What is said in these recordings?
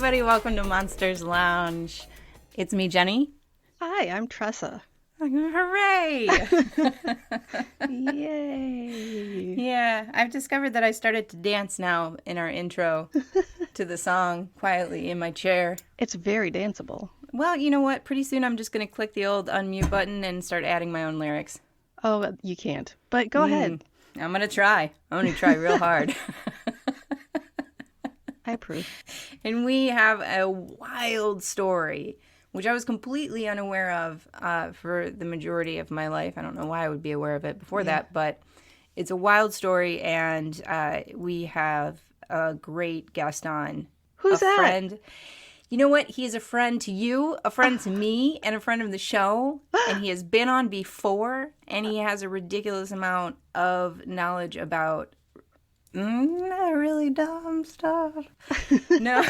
everybody. Welcome to Monsters Lounge. It's me, Jeni. Hi, I'm Tressa. Hooray! Yay! Yeah, I've discovered that I started to dance now in our intro to the song quietly in my chair. It's very danceable. Well, you know what? Pretty soon I'm just going to click the old unmute button and start adding my own lyrics. Oh, you can't. But go ahead. I'm going to try. I'm going to try real hard. I approve. And we have a wild story, which I was completely unaware of for the majority of my life. I don't know why I would be aware of it before that, but it's a wild story, and we have a great guest on. Who's that? Friend. You know what? He is a friend to you, a friend to me, and a friend of the show. And he has been on before, and he has a ridiculous amount of knowledge about really dumb stuff. No.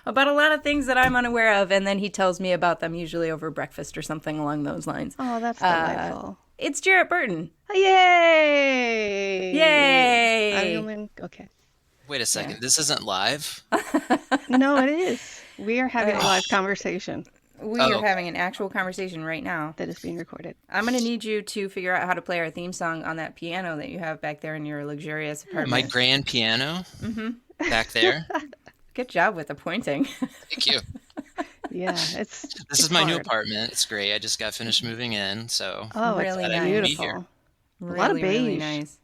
about a lot of things that I'm unaware of, and then he tells me about them, usually over breakfast or something along those lines. Oh, that's delightful. It's Jarrett Burton. Yay! Yay! Okay. Wait a second. This isn't live? No, it is. We are having a live conversation We are having an actual conversation right now. that is being recorded. I'm going to need you to figure out how to play our theme song on that piano that you have back there in your luxurious apartment. My grand piano back there. Good job with the pointing. Thank you. Yeah, This it's is my new hard. apartment. It's great. I just got finished moving in, so Oh, Really it's nice. beautiful. Really, lot of really beige. nice.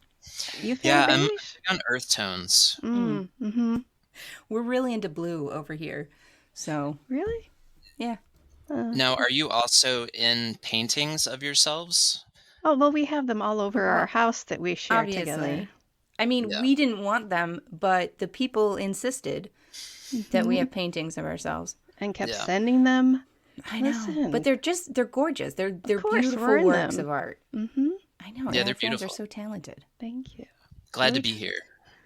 You feel yeah, I'm beige? on earth tones. Mm-hmm. We're really into blue over here. So, Really? yeah. Now, are you also in paintings of yourselves? Oh, well, we have them all over our house that we share Obviously. together. I mean, Yeah. we didn't want them, but the people insisted that we have paintings of ourselves. And kept Yeah. sending them. I know. Listen. But they're gorgeous. They're course, beautiful we're in works them. of art. Mm-hmm. I know. Yeah, and they're our fans are beautiful. so talented. Thank you. Glad to be here.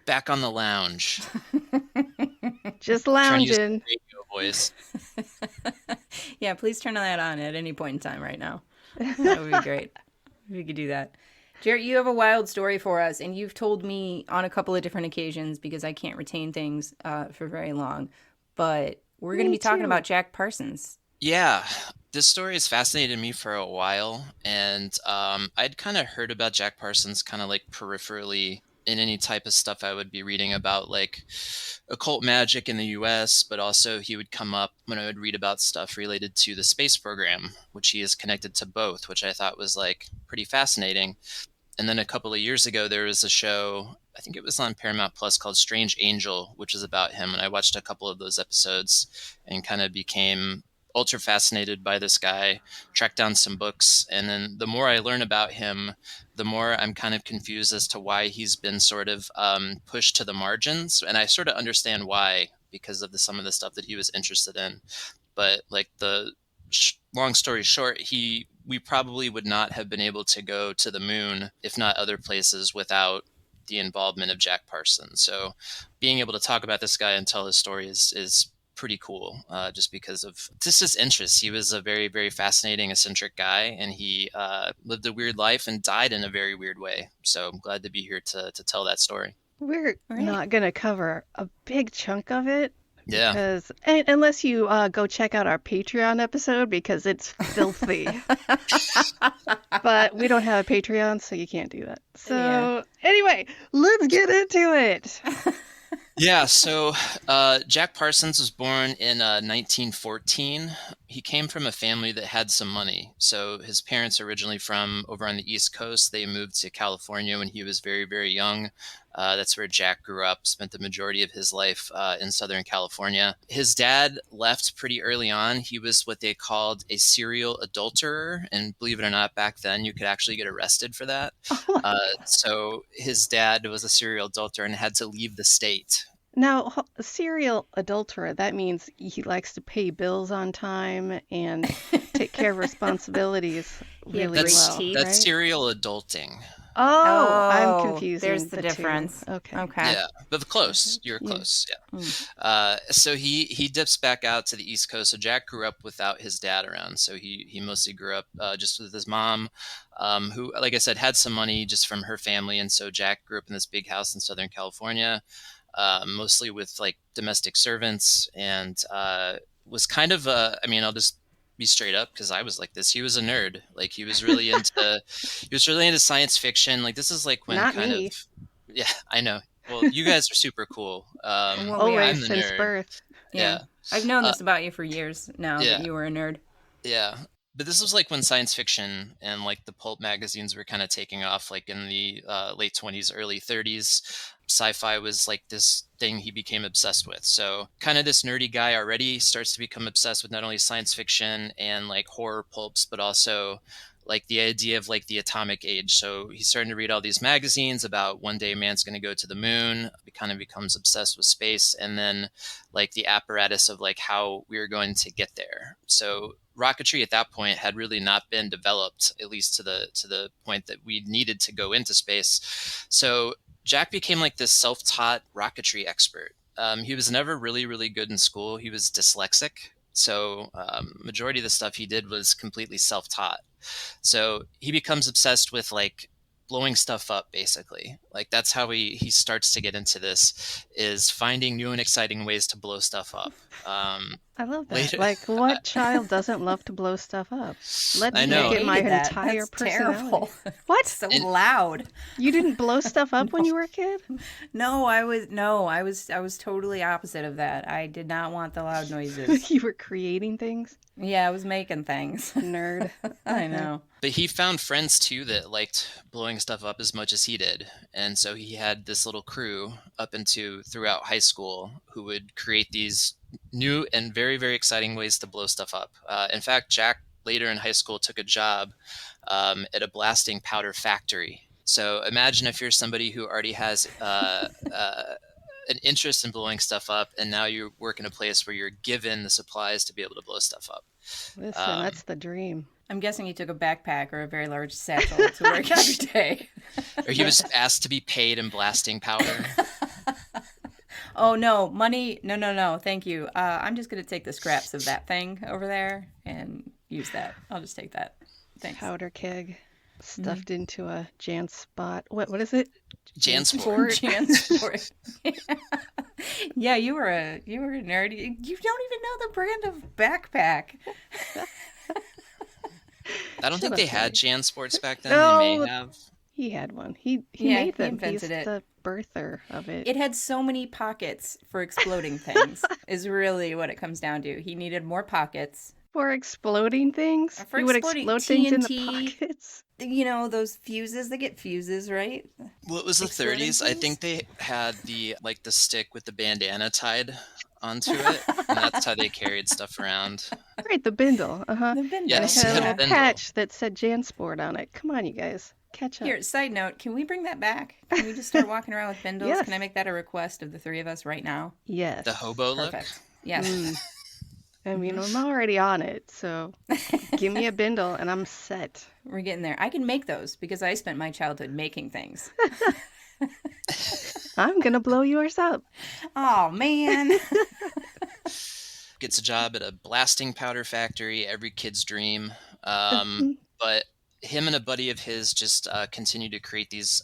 Back on the lounge. Just Trying to use the lounging. radio voice. Yeah, please turn that on at any point in time right now. That would be great if you could do that. Jarrett, you have a wild story for us, and you've told me on a couple of different occasions because I can't retain things for very long. But we're going to Me be talking too. about Jack Parsons. Yeah, this story has fascinated me for a while, and I'd kind of heard about Jack Parsons kind of like peripherally in any type of stuff I would be reading about, like occult magic in the US, but also he would come up when I would read about stuff related to the space program, which he is connected to both, which I thought was like pretty fascinating. And then a couple of years ago, there was a show, I think it was on Paramount Plus, called Strange Angel, which is about him. And I watched a couple of those episodes and kind of became ultra fascinated by this guy, tracked down some books. And then the more I learn about him, the more I'm kind of confused as to why he's been sort of pushed to the margins. And I sort of understand why, because of some of the stuff that he was interested in. But like long story short, we probably would not have been able to go to the moon, if not other places, without the involvement of Jack Parsons. So being able to talk about this guy and tell his story is pretty cool, just because of just his interests. He was a very, very fascinating, eccentric guy, and he lived a weird life and died in a very weird way. So I'm glad to be here to tell that story. We're Right. not going to cover a big chunk of it. Yeah. Because, unless you go check out our Patreon episode, because it's filthy. But we don't have a Patreon, so you can't do that. So, anyway, let's get into it. Yeah, so Jack Parsons was born in 1914. He came from a family that had some money. So his parents are originally from over on the East Coast. They moved to California when he was very, very young. That's where Jack grew up, spent the majority of his life in Southern California. His dad left pretty early on. He was what they called a serial adulterer. And believe it or not, back then you could actually get arrested for that. So his dad was a serial adulterer and had to leave the state. Now, a serial adulterer, that means he likes to pay bills on time and take care of responsibilities really That's- well. Tea, That's right? serial adulting. Oh, I'm confusing There's the two. difference. Okay. Okay. Yeah, but close. You're Yeah. close. Yeah. So he dips back out to the East Coast. So Jack grew up without his dad around. So he mostly grew up just with his mom, who, like I said, had some money just from her family. And so Jack grew up in this big house in Southern California. mostly with like domestic servants, and was kind of a, I mean, I'll just be straight up because I was like this. He was a nerd. Like he was really into science fiction. Like this is like when Not kind of, me. yeah, I know. Well, you guys are super cool. Well, we are. I'm Always the since nerd. birth. Yeah. Yeah. I've known Uh, this about you for years now that yeah. you were a nerd. Yeah. But this was like when science fiction and like the pulp magazines were kind of taking off, like in the late 20s, early 30s. Sci-fi was like this thing he became obsessed with. So kind of this nerdy guy already starts to become obsessed with not only science fiction and like horror pulps, but also like the idea of like the atomic age. So he's starting to read all these magazines about one day man's going to go to the moon. He kind of becomes obsessed with space, and then like the apparatus of like how we were going to get there. So rocketry at that point had really not been developed, at least to the point that we needed to go into space. So Jack became like this self-taught rocketry expert. He was never really, really good in school. He was dyslexic. So majority of the stuff he did was completely self-taught. So he becomes obsessed with like blowing stuff up, basically. Like that's how he starts to get into this, is finding new and exciting ways to blow stuff up. I love that. Later, Like, what child doesn't love to blow stuff up? Let I me know. make it my hated that. entire That's personality. terrible. What? So And- loud. You didn't blow stuff up when you were a kid? No, I was totally opposite of that. I did not want the loud noises. You were creating things? Yeah, I was making things. Nerd. I know. But he found friends too that liked blowing stuff up as much as he did. And so he had this little crew up into throughout high school who would create these new and very, very exciting ways to blow stuff up. In fact, Jack later in high school took a job at a blasting powder factory. So imagine if you're somebody who already has an interest in blowing stuff up, and now you work in a place where you're given the supplies to be able to blow stuff up. Listen, that's the dream. I'm guessing he took a backpack or a very large satchel to work every day. Or he was asked to be paid in blasting powder. Oh, no, money. No. Thank you. I'm just going to take the scraps of that thing over there and use that. I'll just take that. Thanks. Powder keg stuffed into a JanSpot. What is it? Jansport. Jansport. Yeah, you were a nerd. You don't even know the brand of backpack. I don't think Shut they up, had Jerry. Jansports back then. No. They may have. He had one. He Yeah, made he them. invented He's it. the birther of it. It had so many pockets for exploding things. Is really what it comes down to. He needed more pockets. For exploding things? For You would exploding explode things in the TNT. pockets? You know those fuses? They get fuses, right? Well, it was the Exploding 30s. I things? think they had the stick with the bandana tied onto it, and that's how they carried stuff around. Right, the bindle. Uh-huh. The bindle. Yes, It had a yeah, little bindle. patch that said JanSport on it. Come on, you guys. Catch up. Here, side note, can we bring that back? Can we just start walking around with bindles? Yes. Can I make that a request of the three of us right now? Yes. The hobo look. Perfect. Yes. Mm. I mean, I'm already on it, so give me a bindle and I'm set. We're getting there. I can make those because I spent my childhood making things. I'm going to blow yours up. Oh, man. Gets a job at a blasting powder factory, every kid's dream. But him and a buddy of his just continue to create these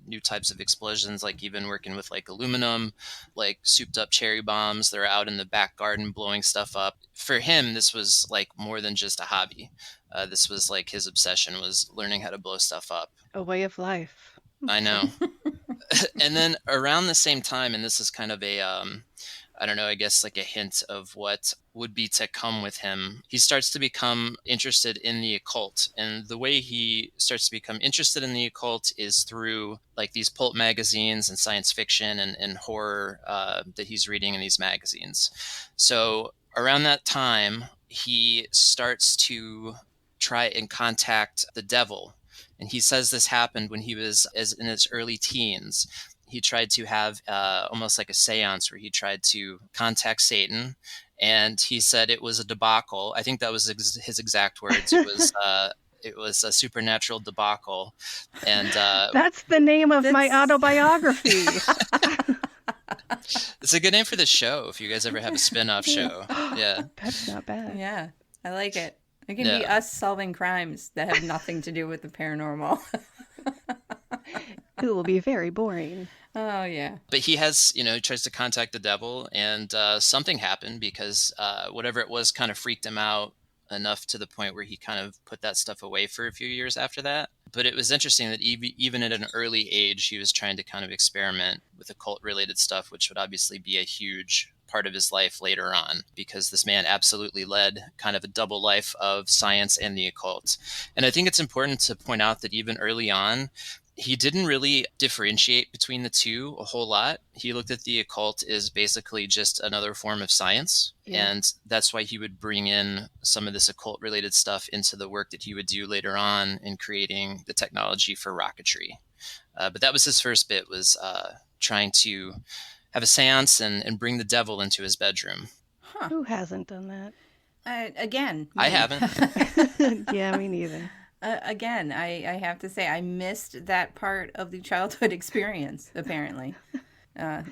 new types of explosions, like even working with like aluminum, like souped up cherry bombs. They're out in the back garden blowing stuff up. For him, this was like more than just a hobby. This was like his obsession, was learning how to blow stuff up. A way of life. I know. And then around the same time, and this is kind of a I don't know, I guess like a hint of what would be to come with him. He starts to become interested in the occult. And the way he starts to become interested in the occult is through like these pulp magazines and science fiction and horror that he's reading in these magazines. So around that time, he starts to try and contact the devil. And he says this happened when he was in his early teens. He tried to have almost like a seance where he tried to contact Satan, and he said it was a debacle. I think that was his exact words. It was a supernatural debacle, and That's the name of my That's- autobiography. it's a good name for the show. If you guys ever have a spin-off show, yeah. That's not bad. Yeah, I like it. It can be Yeah. us solving crimes that have nothing to do with the paranormal. It will be very boring. Oh, yeah. But he has, he tries to contact the devil, and something happened because whatever it was kind of freaked him out enough to the point where he kind of put that stuff away for a few years after that. But it was interesting that even at an early age, he was trying to kind of experiment with occult-related stuff, which would obviously be a huge part of his life later on, because this man absolutely led kind of a double life of science and the occult. And I think it's important to point out that even early on, he didn't really differentiate between the two a whole lot. He looked at the occult as basically just another form of science. Yeah. And that's why he would bring in some of this occult related stuff into the work that he would do later on in creating the technology for rocketry. But that was his first bit, was trying to have a seance and bring the devil into his bedroom. Huh. Who hasn't done that? Again, I me. haven't. Yeah, me neither. Again, I have to say I missed that part of the childhood experience. Apparently,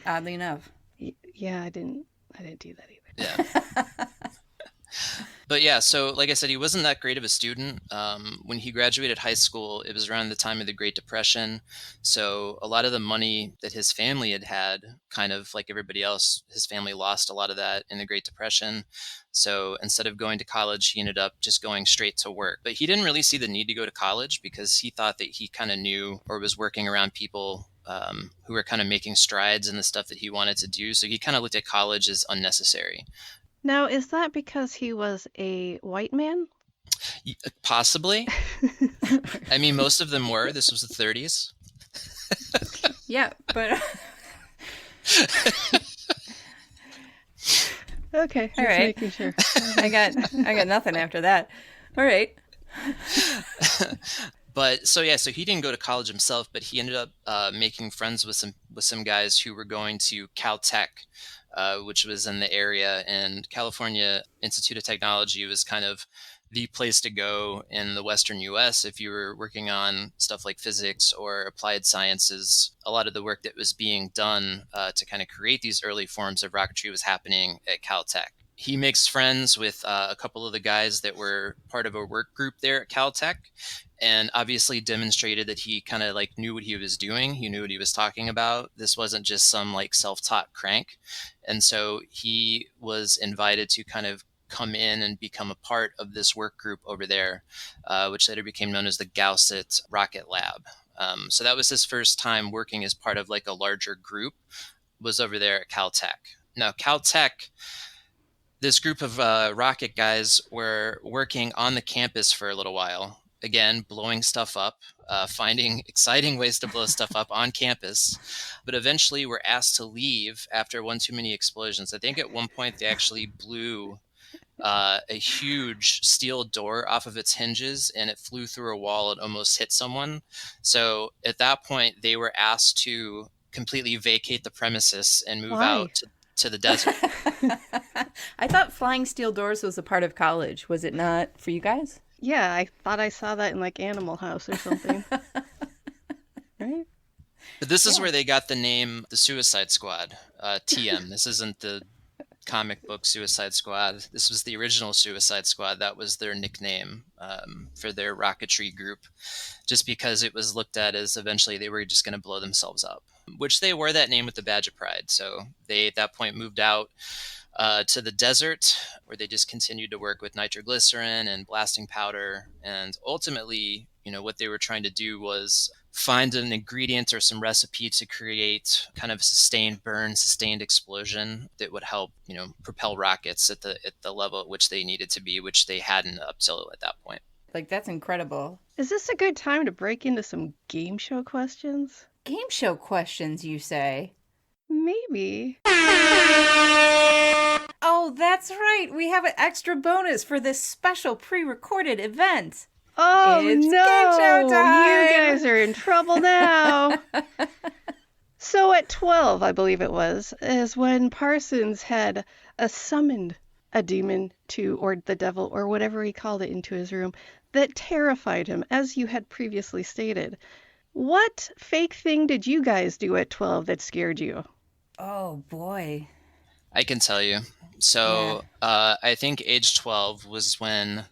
oddly enough. Yeah, I didn't do that either. Yeah. But yeah, so like I said, he wasn't that great of a student. When he graduated high school, it was around the time of the Great Depression. So a lot of the money that his family had, kind of like everybody else, his family lost a lot of that in the Great Depression. So instead of going to college, he ended up just going straight to work. But he didn't really see the need to go to college because he thought that he kind of knew or was working around people who were kind of making strides in the stuff that he wanted to do. So he kind of looked at college as unnecessary. Now, is that because he was a white man? Possibly. I mean, most of them were. This was the 30s. Yeah, but Okay, just all right. making sure. I got nothing after that. All right. But so he didn't go to college himself, but he ended up making friends with some guys who were going to Caltech, which was in the area, and California Institute of Technology was kind of the place to go in the Western US if you were working on stuff like physics or applied sciences. A lot of the work that was being done to kind of create these early forms of rocketry was happening at Caltech. He makes friends with a couple of the guys that were part of a work group there at Caltech, and obviously demonstrated that he kind of like knew what he was doing. He knew what he was talking about. This wasn't just some like self-taught crank. And so he was invited to kind of come in and become a part of this work group over there, which later became known as the Gausset Rocket Lab. So that was his first time working as part of like a larger group, was over there at Caltech. Now, Caltech, this group of rocket guys were working on the campus for a little while. Again, blowing stuff up, finding exciting ways to blow stuff up on campus, but eventually were asked to leave after one too many explosions. I think at one point they actually blew a huge steel door off of its hinges, and it flew through a wall and almost hit someone. So at that point, they were asked to completely vacate the premises and move out to the desert. I thought flying steel doors was a part of college. Was it not for you guys? Yeah, I thought I saw that in like Animal House or something. Right? But this is where they got the name the Suicide Squad, TM. This isn't the comic book Suicide Squad. This was the original Suicide Squad. That was their nickname for their rocketry group, just because it was looked at as eventually they were just going to blow themselves up, which they wore that name with the badge of pride. So they at that point moved out to the desert, where they just continued to work with nitroglycerin and blasting powder. And ultimately, what they were trying to do was find an ingredient or some recipe to create kind of a sustained burn, sustained explosion that would help, propel rockets at the level at which they needed to be, which they hadn't up till at that point. Like, that's incredible. Is this a good time to break into some game show questions? Game show questions, you say? Maybe. Oh, that's right. We have an extra bonus for this special pre-recorded event. Oh, It's no. game show time. You guys are in trouble now. So at 12, I believe it was, is when Parsons had summoned a demon or the devil, or whatever he called it, into his room that terrified him, as you had previously stated. What fake thing did you guys do at 12 that scared you? Oh, boy. I can tell you. So I think age 12 was when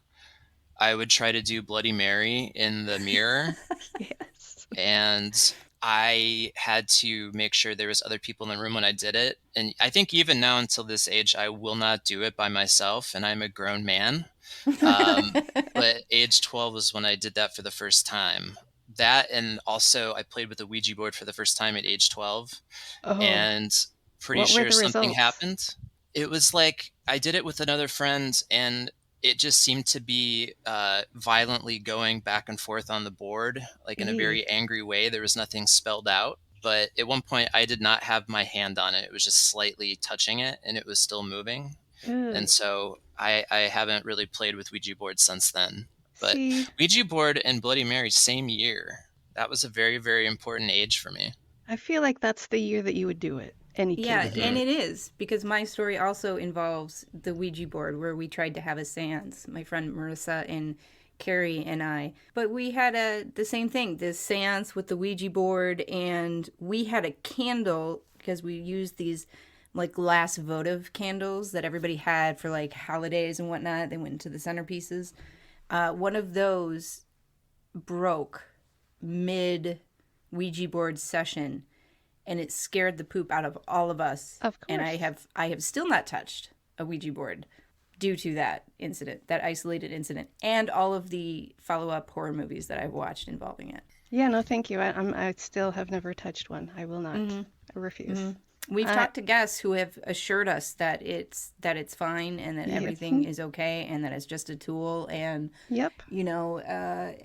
I would try to do Bloody Mary in the mirror. Yes. And I had to make sure there was other people in the room when I did it. And I think even now until this age, I will not do it by myself, and I'm a grown man. But age 12 was when I did that for the first time. That, and also I played with a Ouija board for the first time at age 12, Oh, and pretty what were sure the something results? happened. It was like I did it with another friend, and it just seemed to be violently going back and forth on the board, like in a Eee. very angry way. There was nothing spelled out. But at one point, I did not have my hand on it. It was just slightly touching it, and it was still moving. And Ugh. so I haven't really played with Ouija boards since then. But See, Ouija board and Bloody Mary, same year. That was a very, very important age for me. I feel like that's the year that you would do it. Any kid Yeah, would do and Hmm. it. it is because my story also involves the Ouija board where we tried to have a seance. My friend Marissa and Carrie and I, but we had the same thing, this seance with the Ouija board, and we had a candle because we used these like last votive candles that everybody had for like holidays and whatnot. They went into the centerpieces. One of those broke mid Ouija board session, and it scared the poop out of all of us. Of And course. I have still not touched a Ouija board due to that incident, that isolated incident, and all of the follow up horror movies that I've watched involving it. Yeah, no, thank you. I still have never touched one. I will not. Mm-hmm. I refuse. We've I talked to guests who have assured us that it's fine and that Yep. everything is okay and that it's just a tool and Yep.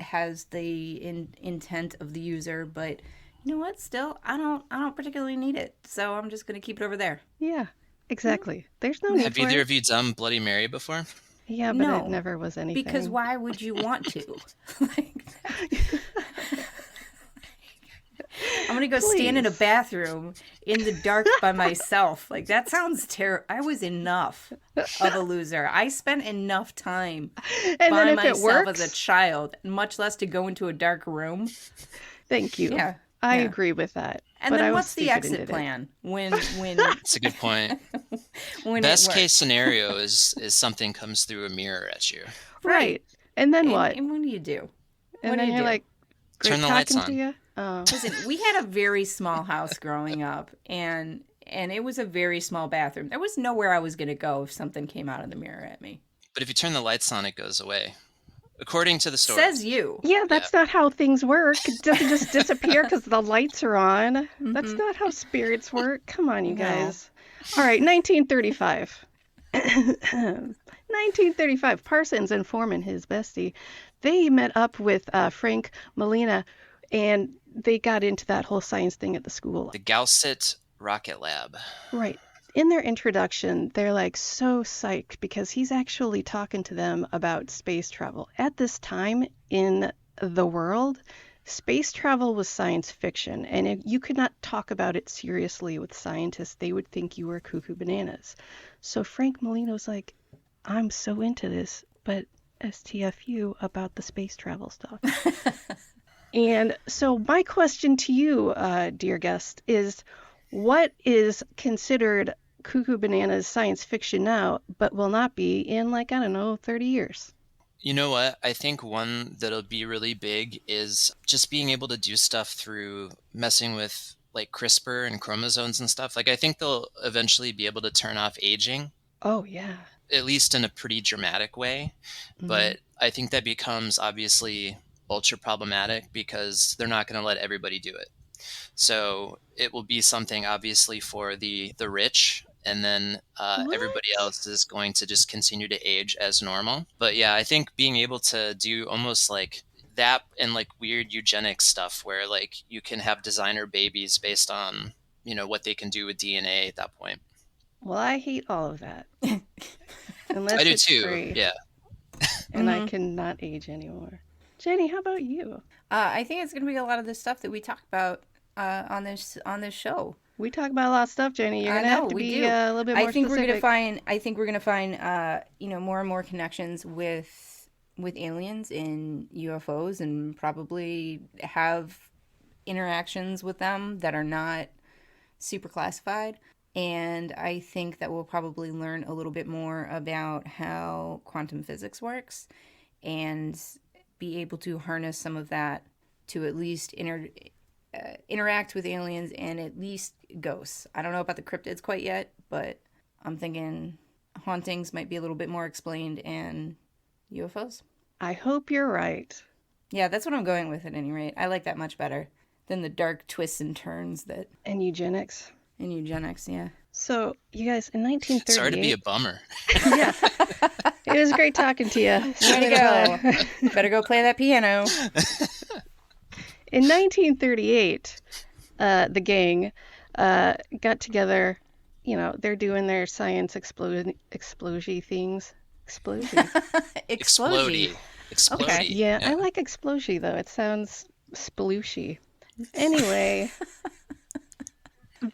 has the intent of the user, but you know what? Still, I don't particularly need it, so I'm just gonna keep it over there. Yeah. Exactly. There's no need Have for either it. of you done Bloody Mary before? Yeah, but it No, never was because anything. why would you want to? Like, I'm gonna go stand in a Please. bathroom in the dark by myself. Like that sounds terrible. I was enough of a loser. I spent enough time And then by if it myself as a works, child, much less to go into a dark room. thank you. Yeah, I yeah. agree with that. And But I then was what's the stupid and exit did it. plan when That's a good point. when it Best case works? scenario is something comes through a mirror at you. Right. Right. And then And, what? and what do you do? And What do then you you're do? like, Turn great the lights talking to on. you. Oh. Listen, we had a very small house growing up, and it was a very small bathroom. There was nowhere I was going to go if something came out of the mirror at me. But if you turn the lights on, it goes away. According to the story. Says you. Yeah, Yeah. that's not how things work. It doesn't just disappear because the lights are on. That's Mhm. not how spirits work. Come on, you No. guys. All right, 1935. 1935. Parsons and Foreman, his bestie, they met up with Frank Molina, and they got into that whole science thing at the school. The Gausset Rocket Lab. Right. In their introduction, they're like so psyched because he's actually talking to them about space travel. At this time in the world, space travel was science fiction, and if you could not talk about it seriously with scientists. They would think you were cuckoo bananas. So Frank Molino's like, I'm so into this, but STFU about the space travel stuff. And so my question to you, dear guest, is what is considered cuckoo bananas science fiction now, but will not be in like, I don't know, 30 years? You know what? I think one that'll be really big is just being able to do stuff through messing with like CRISPR and chromosomes and stuff. Like I think they'll eventually be able to turn off aging, Oh, yeah. at least in a pretty dramatic way. But I think that becomes obviously ultra problematic because they're not going to let everybody do it. So it will be something obviously for the rich, and then everybody What? else is going to just continue to age as normal. But yeah, I think being able to do almost like that and like weird eugenics stuff where like you can have designer babies based on, you know, what they can do with DNA at that point. Well, I hate all of that. Unless I do it's too. free Yeah. and I cannot age anymore. Jenny, how about you? I think it's going to be a lot of the stuff that we talk about on this show. We talk about a lot of stuff, Jenny. You're I gonna have know to we be do. a little bit more I think we're specific. gonna find more and more connections with aliens and UFOs, and probably have interactions with them that are not super classified. And I think that we'll probably learn a little bit more about how quantum physics works and be able to harness some of that to at least interact with aliens and at least ghosts. I don't know about the cryptids quite yet, but I'm thinking hauntings might be a little bit more explained and UFOs. I hope you're right. Yeah, that's what I'm going with at any rate. I like that much better than the dark twists and turns that And eugenics. in eugenics, yeah. So, you guys, in 1938... Sorry to be a bummer. Yeah. It was great talking to you. Way to go. Better go play that piano. In 1938, the gang got together. You know, they're doing their science explosion things. Explosion. Explodey. Explodey. Okay. Yeah, I like explosion though. It sounds splooshy. Anyway,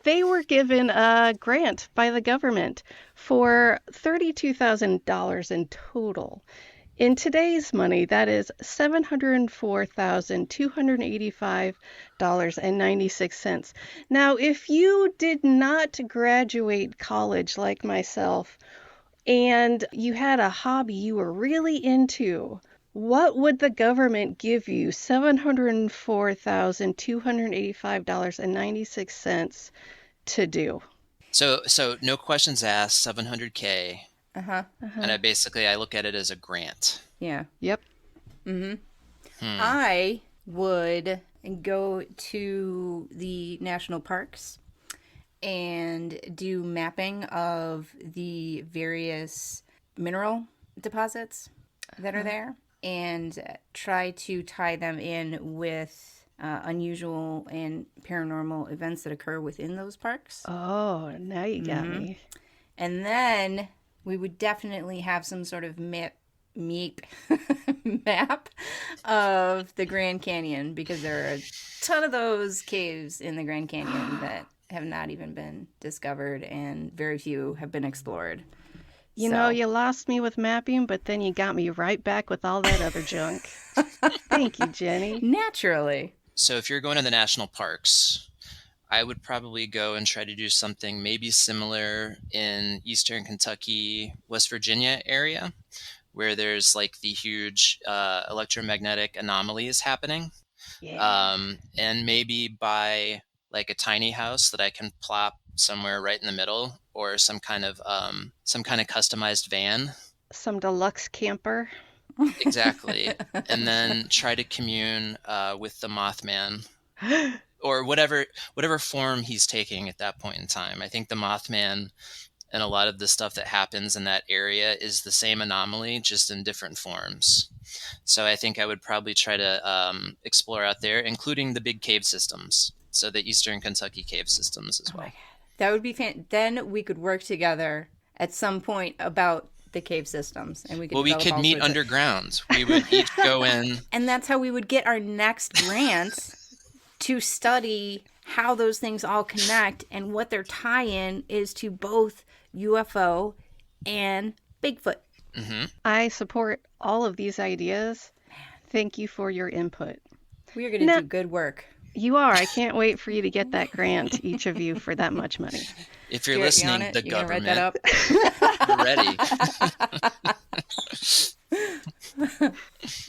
they were given a grant by the government for $32,000 in total. In today's money, that is $704,285.96. Now, if you did not graduate college like myself and you had a hobby you were really into, what would the government give you $704,285.96 to do? So no questions asked, 700K. Uh-huh. And I look at it as a grant. Yeah. Yep. I would go to the national parks and do mapping of the various mineral deposits that are there and try to tie them in with unusual and paranormal events that occur within those parks. Oh, now you got me. And then we would definitely have some sort of map of the Grand Canyon, because there are a ton of those caves in the Grand Canyon that have not even been discovered and very few have been explored. You know, you lost me with mapping, but then you got me right back with all that other junk. Thank you, Jeni. Naturally. So if you're going to the national parks, I would probably go and try to do something maybe similar in Eastern Kentucky, West Virginia area, where there's like the huge electromagnetic anomalies happening. Yeah. And maybe buy like a tiny house that I can plop somewhere right in the middle, or some kind of customized van. Some deluxe camper. Exactly. And then try to commune with the Mothman. Or whatever form he's taking at that point in time. I think the Mothman and a lot of the stuff that happens in that area is the same anomaly, just in different forms. So I think I would probably try to explore out there, including the big cave systems. So the Eastern Kentucky cave systems as well. Oh, that would be then we could work together at some point about the cave systems, and we could meet underground. We would each go in. And that's how we would get our next grant to study how those things all connect and what their tie-in is to both UFO and Bigfoot. Mm-hmm. I support all of these ideas. Thank you for your input. We are going to do good work. You are. I can't wait for you to get that grant, each of you, for that much money. If you're listening, the government, write that we're ready.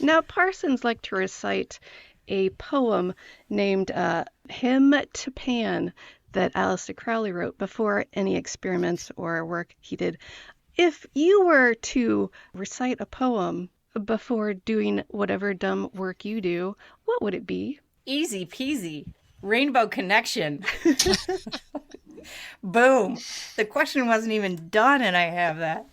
Now, Parsons liked to recite a poem named Hymn to Pan that Aleister Crowley wrote before any experiments or work he did. If you were to recite a poem before doing whatever dumb work you do, what would it be? Easy peasy. Rainbow Connection. Boom. The question wasn't even done, and I have that.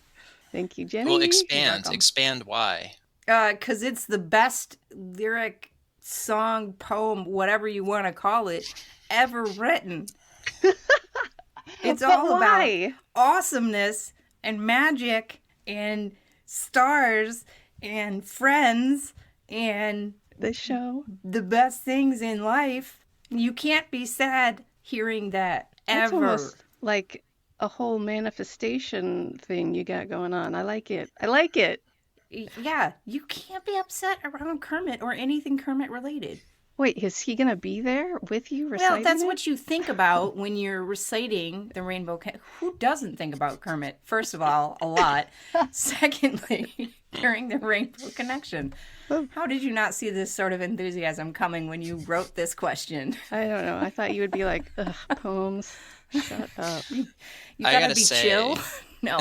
Thank you, Jeni. Well, expand why? Because it's the best lyric, song, poem, whatever you want to call it, ever written. It's all about awesomeness and magic and stars and friends and the show. The best things in life. You can't be sad hearing that ever. That's almost like a whole manifestation thing you got going on. I like it. Yeah, you can't be upset around Kermit or anything Kermit related. Wait, is he going to be there with you reciting Well, that's what you think about when you're reciting the Who doesn't think about Kermit? First of all, a lot. Secondly, during the Rainbow Connection. How did you not see this sort of enthusiasm coming when you wrote this question? I don't know. I thought you would be like, ugh, poems. Shut up. You I gotta gotta be say, chill. No.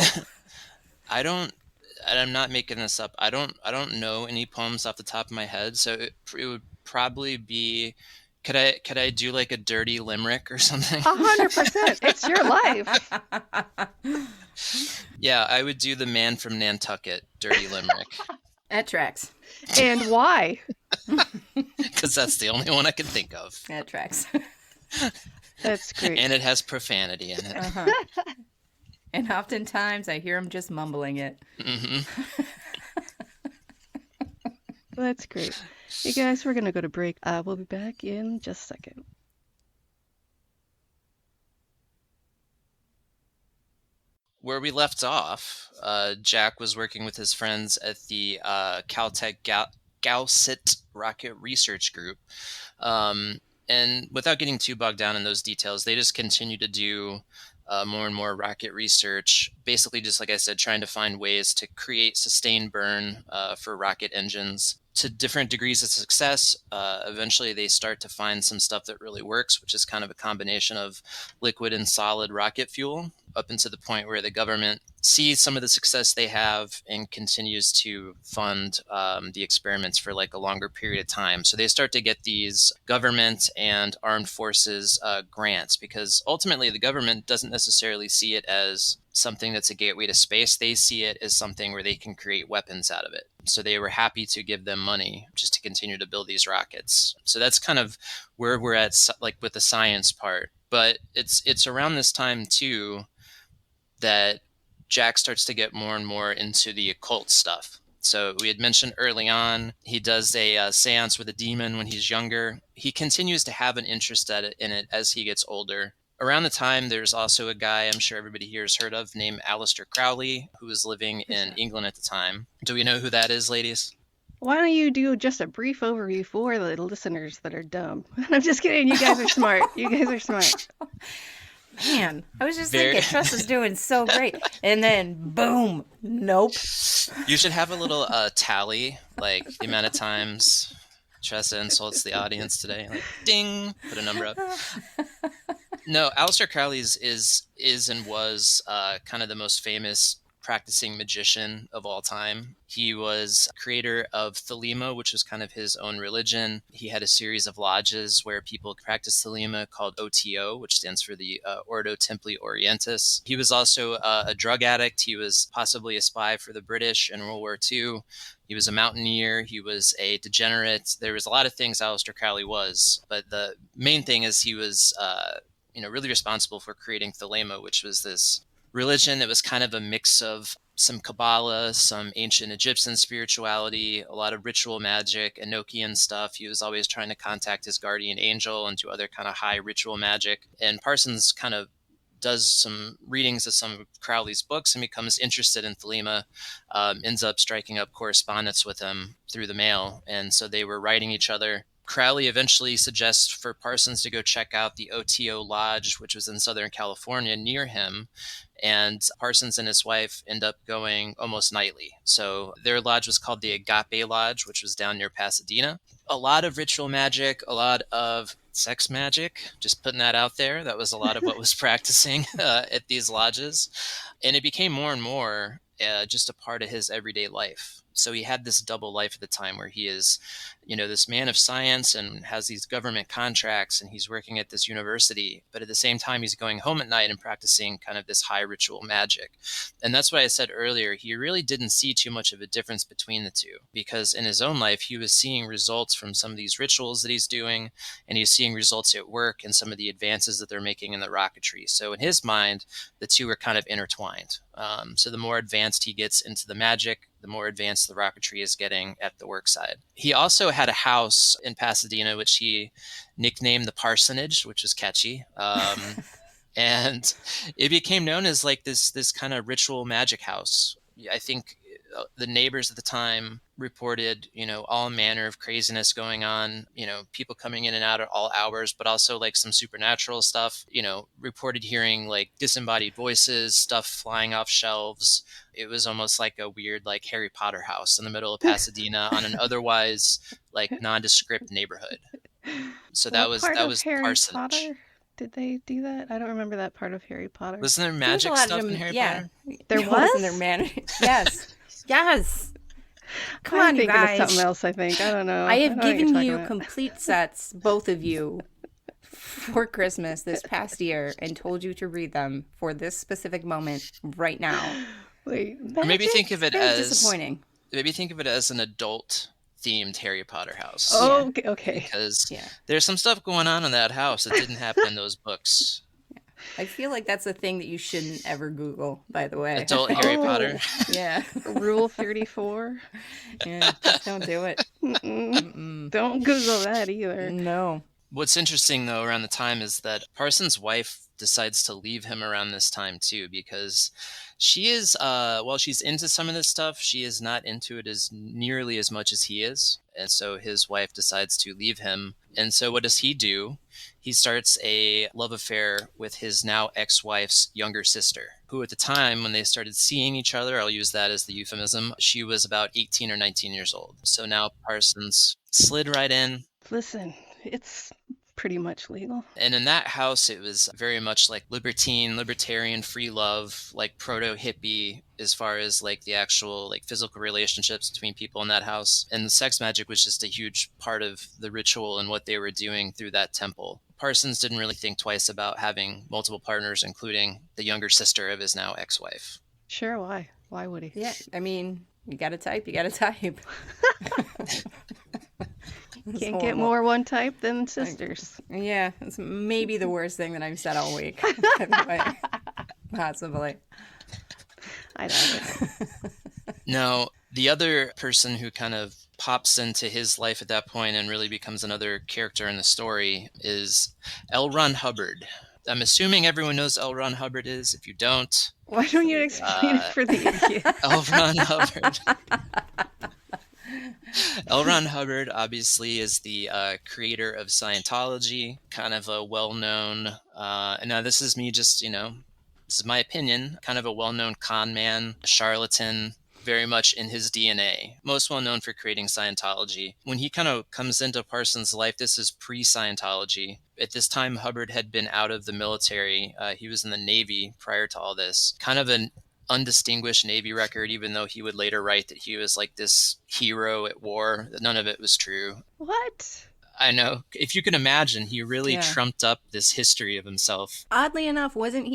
I don't, and I'm not making this up. I don't know any poems off the top of my head, so it would probably be. Could I do like a dirty limerick or something? 100%. It's your life. Yeah, I would do the Man from Nantucket dirty limerick That tracks. And why? because that's the only one I can think of, That tracks. That's great. and it has profanity in it. Uh-huh. And oftentimes I hear him just mumbling it. Hmm. That's great. Hey guys, we're going to go to break. We'll be back in just a second. Where we left off, Jack was working with his friends at the Caltech Gauss-IT Rocket Research Group. And without getting too bogged down in those details, they just continue to do more and more rocket research, basically just like I said, trying to find ways to create sustained burn for rocket engines to different degrees of success. Eventually, they start to find some stuff that really works, which is kind of a combination of liquid and solid rocket fuel, up into the point where the government sees some of the success they have and continues to fund the experiments for like a longer period of time. So they start to get these government and armed forces grants, because ultimately the government doesn't necessarily see it as something that's a gateway to space. They see it as something where they can create weapons out of it. So they were happy to give them money just to continue to build these rockets. So that's kind of where we're at, like with the science part. But it's around this time too that Jack starts to get more and more into the occult stuff. So we had mentioned early on, he does a seance with a demon when he's younger. He continues to have an interest in it as he gets older. Around the time, there's also a guy I'm sure everybody here has heard of named Aleister Crowley, who was living in England at the time. Do we know who that is, ladies? Why don't you do just a brief overview for the listeners that are dumb? I'm just kidding. You guys are smart. You guys are smart. Man, I was just thinking Tressa's doing so great. And then, boom, nope. You should have a little tally, like the amount of times Tressa insults the audience today. Like, ding, put a number up. No, Aleister Crowley is and was kind of the most famous practicing magician of all time. He was creator of Thelema, which was kind of his own religion. He had a series of lodges where people practiced Thelema called OTO, which stands for the Ordo Templi Orientis. He was also a drug addict. He was possibly a spy for the British in World War II. He was a mountaineer. He was a degenerate. There was a lot of things Aleister Crowley was, but the main thing is he was really responsible for creating Thelema, which was this religion that was kind of a mix of some Kabbalah, some ancient Egyptian spirituality, a lot of ritual magic, Enochian stuff. He was always trying to contact his guardian angel and do other kind of high ritual magic. And Parsons kind of does some readings of some of Crowley's books and becomes interested in Thelema, ends up striking up correspondence with him through the mail. And so they were writing each other. Crowley eventually suggests for Parsons to go check out the OTO Lodge, which was in Southern California near him. And Parsons and his wife end up going almost nightly. So their lodge was called the Agape Lodge, which was down near Pasadena. A lot of ritual magic, a lot of sex magic, just putting that out there. That was a lot of what was practicing at these lodges. And it became more and more just a part of his everyday life. So he had this double life at the time where he is, this man of science and has these government contracts and he's working at this university. But at the same time, he's going home at night and practicing kind of this high ritual magic. And that's what I said earlier. He really didn't see too much of a difference between the two, because in his own life, he was seeing results from some of these rituals that he's doing, and he's seeing results at work and some of the advances that they're making in the rocketry. So in his mind, the two are kind of intertwined. So the more advanced he gets into the magic, the more advanced the rocketry is getting at the work side. He also had a house in Pasadena, which he nicknamed the Parsonage, which is catchy. And it became known as like this kind of ritual magic house. I think the neighbors at the time reported, all manner of craziness going on, people coming in and out at all hours, but also like some supernatural stuff, reported hearing like disembodied voices, stuff flying off shelves. It was almost like a weird, like Harry Potter house in the middle of Pasadena on an otherwise like nondescript neighborhood. So that was Harry parsonage. Potter? Did they do that? I don't remember that part of Harry Potter. Wasn't there magic stuff in Harry Potter? There was? Wasn't there magic? Yes. Yes. Come on, you guys. Of something else, I think. I don't know. I have given you complete sets, both of you, for Christmas this past year, and told you to read them for this specific moment right now. Wait, or maybe think of it as disappointing. Maybe think of it as an adult themed Harry Potter house. Oh, okay. Because there's some stuff going on in that house that didn't happen in those books. I feel like that's a thing that you shouldn't ever Google, by the way. Adult Harry Potter. Yeah. Rule 34. Yeah, just don't do it. Don't Google that either. No. What's interesting, though, around the time is that Parsons' wife decides to leave him around this time, too, because she is, while she's into some of this stuff, she is not into it as nearly as much as he is. And so his wife decides to leave him. And so what does he do? He starts a love affair with his now ex-wife's younger sister, who at the time when they started seeing each other, I'll use that as the euphemism, she was about 18 or 19 years old. So now Parsons slid right in. Listen, it's pretty much legal. And in that house, it was very much like libertarian, free love, like proto-hippie as far as like the actual like physical relationships between people in that house. And the sex magic was just a huge part of the ritual and what they were doing through that temple. Parsons didn't really think twice about having multiple partners, including the younger sister of his now ex-wife. Sure, why? Why would he? Yeah, I mean, you gotta type. Can't get more one type than sisters. Yeah, it's maybe the worst thing that I've said all week. Possibly. I know. Now, the other person who kind of pops into his life at that point and really becomes another character in the story is L. Ron Hubbard. I'm assuming everyone knows L. Ron Hubbard is. If you don't... Why don't you explain it for the idiot? L. Ron Hubbard. L. Ron Hubbard obviously is the creator of Scientology, kind of a well-known, and now this is me just, this is my opinion, kind of a well-known con man, charlatan, very much in his DNA, most well-known for creating Scientology. When he kind of comes into Parsons' life, this is pre-Scientology. At this time, Hubbard had been out of the military. He was in the Navy prior to all this. Kind of an undistinguished Navy record, even though he would later write that he was like this hero at war. None of it was true. What? I know. If you can imagine, he really trumped up this history of himself. Oddly enough, hadn't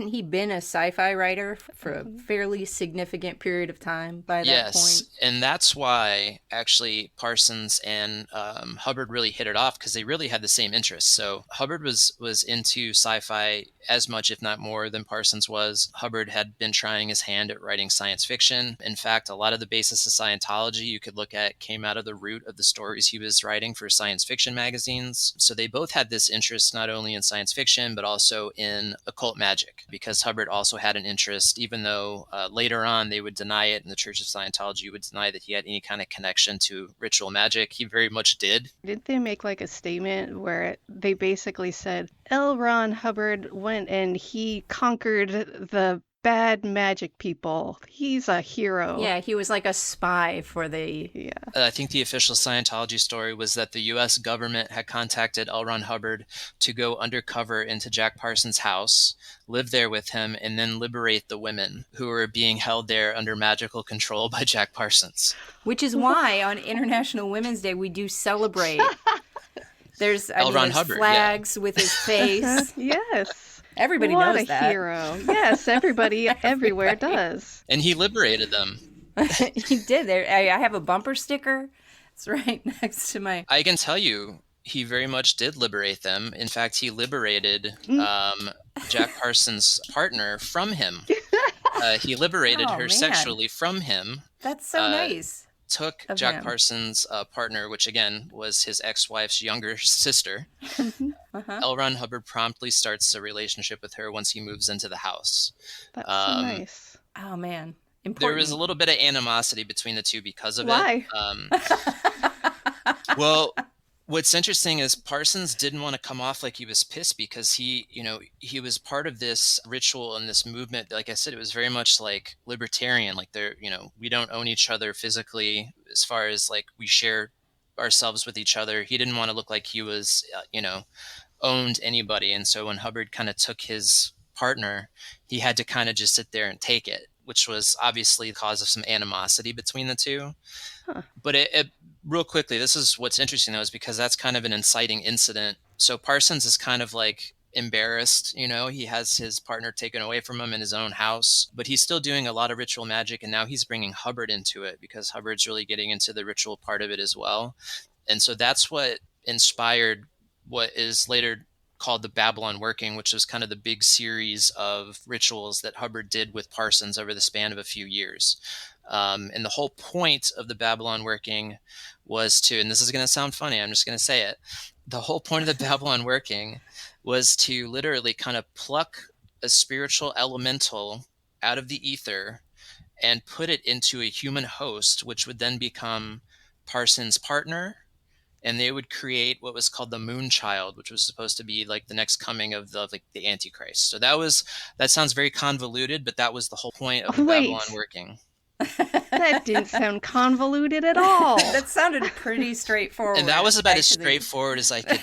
he been a sci-fi writer for a fairly significant period of time by that point? Yes, and that's why actually Parsons and Hubbard really hit it off, because they really had the same interests. So Hubbard was into sci-fi as much, if not more, than Parsons was. Hubbard had been trying his hand at writing science fiction. In fact, a lot of the basis of Scientology you could look at came out of the root of the stories he was writing for science fiction magazines. So they both had this interest not only in science fiction, but also in occult magic, because Hubbard also had an interest, even though later on they would deny it, and the Church of Scientology would deny that he had any kind of connection to ritual magic. He very much did. Didn't they make like a statement where they basically said, L. Ron Hubbard went and he conquered the bad magic people. He's a hero. Yeah, he was like a spy for the... Yeah. I think the official Scientology story was that the U.S. government had contacted L. Ron Hubbard to go undercover into Jack Parsons' house, live there with him, and then liberate the women who were being held there under magical control by Jack Parsons. Which is why on International Women's Day we do celebrate. There's Hubbard, flags with his face. Yes. Everybody knows knows that. What a hero. Yes, everybody everywhere does. And he liberated them. He did. I have a bumper sticker. It's right next to my... I can tell you, he very much did liberate them. In fact, he liberated Jack Parsons' partner from him. He liberated her sexually from him. That's so nice. Took Jack Parsons' partner, which again was his ex-wife's younger sister. L. Ron Hubbard promptly starts a relationship with her once he moves into the house. That's so nice. Oh man, important. There was a little bit of animosity between the two because of Why? it. Well, what's interesting is Parsons didn't want to come off like he was pissed because he was part of this ritual and this movement. Like I said, it was very much like libertarian. Like we don't own each other physically as far as like we share ourselves with each other. He didn't want to look like he was, owned anybody. And so when Hubbard kind of took his partner, he had to kind of just sit there and take it, which was obviously the cause of some animosity between the two. Huh. But it real quickly, this is what's interesting though, is because that's kind of an inciting incident. So Parsons is kind of like embarrassed, he has his partner taken away from him in his own house, but he's still doing a lot of ritual magic. And now he's bringing Hubbard into it because Hubbard's really getting into the ritual part of it as well. And so that's what inspired what is later called the Babylon Working, which was kind of the big series of rituals that Hubbard did with Parsons over the span of a few years. And the whole point of the Babylon Working was to, and this is going to sound funny, I'm just going to say it. The whole point of the Babylon Working was to literally kind of pluck a spiritual elemental out of the ether and put it into a human host, which would then become Parsons' partner. And they would create what was called the Moon Child, which was supposed to be like the next coming of the Antichrist. So that sounds very convoluted, but that was the whole point of the Babylon Working. That didn't sound convoluted at all. That sounded pretty straightforward. And that was about as straightforward as I could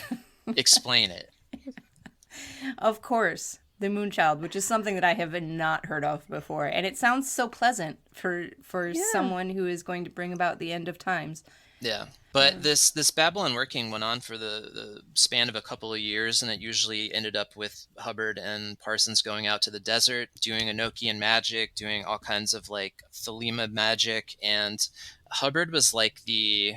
explain it. Of course, the Moonchild, which is something that I have not heard of before. And it sounds so pleasant for someone who is going to bring about the end of times. Yeah. But this Babylon Working went on for the span of a couple of years, and it usually ended up with Hubbard and Parsons going out to the desert, doing Enochian magic, doing all kinds of like Thelema magic. And Hubbard was like the